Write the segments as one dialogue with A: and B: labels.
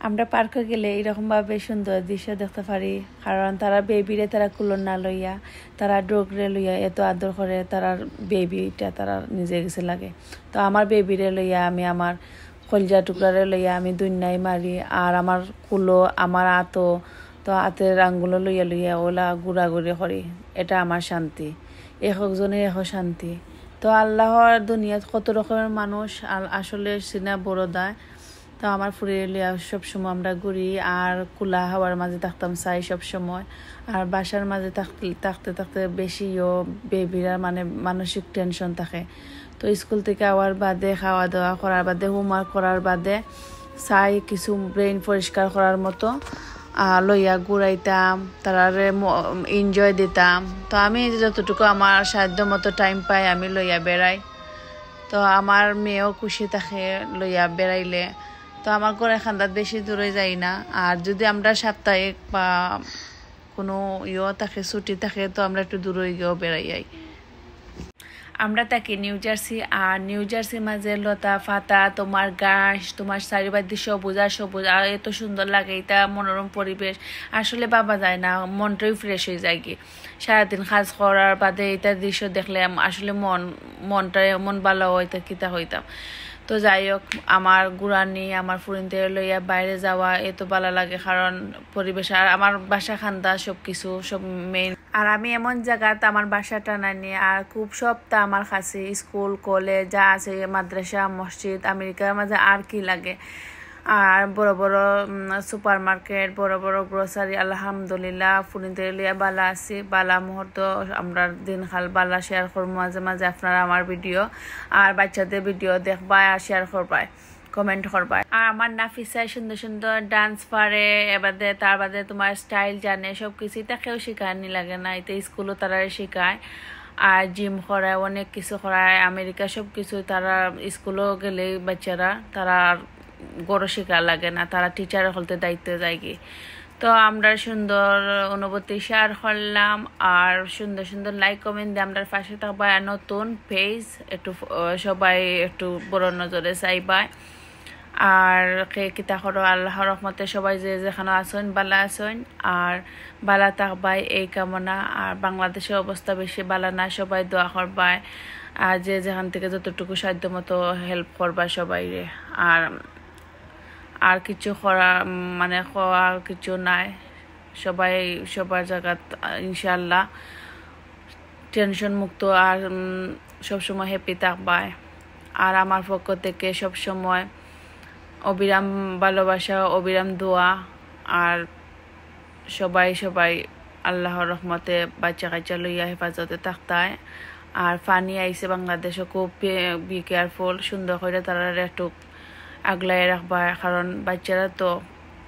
A: আমরা পার্কে গেলে এরকমভাবে সুন্দর দৃশ্য দেখতে পারি, কারণ তারা বেবিরে তারা কুলন না লইয়া, তারা ডোগরে লইয়া এত আদর করে, তারা বেবিটা তারা নিজে গেছে লাগে। তো আমার বেবিরে লইয়া আমি আমার কলজা টুকরারে লইয়া আমি দুনিয়ায় মারি, আর আমার কুলো আমার আতো, তো হাতের আঙ্গুলো লইয়া লইয়া ওলা ঘুরাঘুরি করি। এটা আমার শান্তি, একজনের এক শান্তি। তো আল্লাহর দুনিয়াত কত রকমের মানুষ আসলে সিনা বড় দেয়। তো আমার ফুরিয়ে সবসময় আমরা ঘুরি, আর কুলা হাওয়ার মাঝে থাকতাম চাই সবসময়। আর বাসার মাঝে থাকতে থাকতে বেশিও বেবিরা মানে মানসিক টেনশন থাকে। তো স্কুল থেকে আওয়ার বাদে, খাওয়া দাওয়া করার বাদে, হোমওয়ার্ক করার বাদে চাই কিছু ব্রেইন পরিষ্কার করার মতো লইয়া ঘুরাইতাম, তারারে এনজয় দিতাম। তো আমি যতটুকু আমার সাধ্য মতো টাইম পাই আমি লইয়া বেড়াই। তো আমার মেয়েও খুশি থাকে লইয়া বেড়াইলে। তো আমার ঘরে খান্দাত বেশি দূরে যাই না। আর যদি আমরা সাপ্তাহিক বা কোনো থাকে, ছুটি থাকে, তো আমরা একটু দূরে গিয়েও বেড়াই যাই। আমরা থাকি নিউ জার্সি, আর নিউ জার্সির মাঝে লতা ফাতা, তোমার গাছ, তোমার চারিপাশে সবুজ আর সবুজ, আর এত সুন্দর লাগে। এটা মনোরম পরিবেশ, আসলে ভাবা যায় না, মনটাই ফ্রেশ হয়ে যায়। কি সারাদিন কাজ করার বাদে এটা দৃশ্য দেখলে আসলে মনটা এমন ভালো হইতা কিতা হইতাম। তো যাই হোক, আমার গুড়ানি আমার ফুরিনতে লইয়া বাইরে যাওয়া এত ভালো লাগে, কারণ পরিবেশ আর আমার বাসা খান্দা সবকিছু সব মেইন। আর আমি এমন জায়গাতে আমার বাসাটা নানি, আর খুব সবটা আমার কাছে স্কুল কলেজ যা আছে, মাদ্রাসা মসজিদ, আমেরিকার মাঝে আর কি লাগে। আর বড় বড় সুপার মার্কেট, বড় বড় গ্রোসারি, আলহামদুলিল্লাহ ফুরিনতে লইয়া বালা আছি। বালা মুহূর্ত আমরা দিন খাল বালা শেয়ার করবো মাঝে মাঝে আপনারা আমার ভিডিও, আর বাচ্চাদের ভিডিও দেখবা আর শেয়ার করবাই, কমেন্ট করবাই। আর আমার নাফিসায় সুন্দর সুন্দর ডান্স পারে, এবারে তার বাদে তোমার স্টাইল জানে, সব কিছু তাকেও শেখানি লাগে না, এতে স্কুলও তারা শেখায়। আর জিম করায়, অনেক কিছু করায় আমেরিকা, সব কিছু তারা স্কুলও গেলে বাচ্চারা তারা গড় শেখা লাগে না, তারা টিচার হলতে দায়িত্ব যায় কি। তো আমরা সুন্দর অনুভূতি শেয়ার করলাম, আর সুন্দর সুন্দর লাইক কমেন্ট দিয়ে আমরা পাশে থাকবা। নতুন পেজ একটু সবাই একটু বড় নজরে চাইবা। আর কিতা করো, আল্লাহর রহমতে সবাই যে যেখানে আছেন বালা আছেন, আর বালা থাকবাই এই কামনা। আর বাংলাদেশের অবস্থা বেশি বালা না, সবাই দোয়া করবাই, আর যে যেখান থেকে যতটুকু সাধ্য মতো হেল্প করবা সবাই। আর কিছু করা মানে খাওয়া কিছু নাই, সবাই সবার জায়গা ইনশাল্লাহ টেনশন মুক্ত আর সবসময় হ্যাপি থাকবাই। আর আমার পক্ষ থেকে সবসময় অবিরাম ভালোবাসা, অবিরাম দোয়া। আর সবাই আল্লাহর রহমতে বাচ্চা কাচ্চা লইয়া হেফাজতে থাকতায়। আর ফানি আইসে বাংলাদেশে, খুব বি কেয়ারফুল, সুন্দর করে তারা একটু আগলাই রাখবা, কারণ বাচ্চারা তো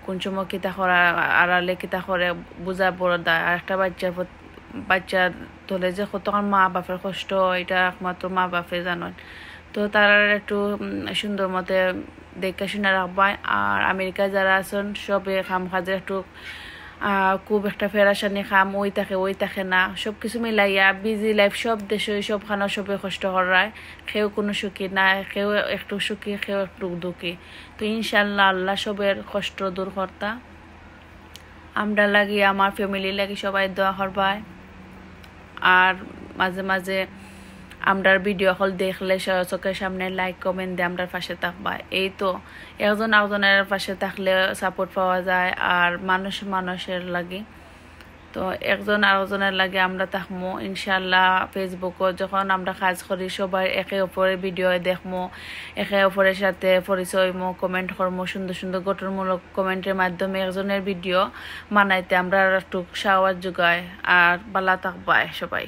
A: কোন সময় কিতা করা আড়ালে কিতা করে বোঝা বড় দেয়। আর একটা বাচ্চা ধরে যে কতক্ষণ মা বাপের কষ্ট, এটা একমাত্র মা বাপে জানেন। তো তারা একটু সুন্দর মতে দেখে শুনে রাখবা। আর আমেরিকা যারা আছেন সবে কাম কাজে একটু খুব একটা ফেরাসানি খাম ওই থাকে না, সব কিছু মিলাইয়া বিজি লাইফ, সব দেশে সবখানে সবে কষ্ট করায়, কেউ কোনো সুখী নাই, কেউ একটু সুখী, কেউ একটু দুঃখী। তো ইনশাল্লাহ আল্লাহ সবের কষ্ট দূর করতা। আমরা লাগি আমার ফ্যামিলি লাগি সবাই দোয়া করবাই। আর মাঝে মাঝে আমরার ভিডিও হল দেখলে চোখের সামনে লাইক কমেন্ট দিয়ে আমরা পাশে থাকবা। এই তো একজন একজনের পাশে থাকলে সাপোর্ট পাওয়া যায়, আর মানুষের লাগে। তো একজন আরেকজনের লাগে আমরা থাকবো ইনশাল্লাহ। ফেসবুকও যখন আমরা কাজ করি সবাই একে অপরের ভিডিও দেখবো, একে অপরের সাথে পরিচয় কমেন্ট করবো, সুন্দর সুন্দর গঠনমূলক কমেন্টের মাধ্যমে একজনের ভিডিও বানাইতে আমরা একটু সাহস যোগাই। আর ভালো থাকবাই সবাই।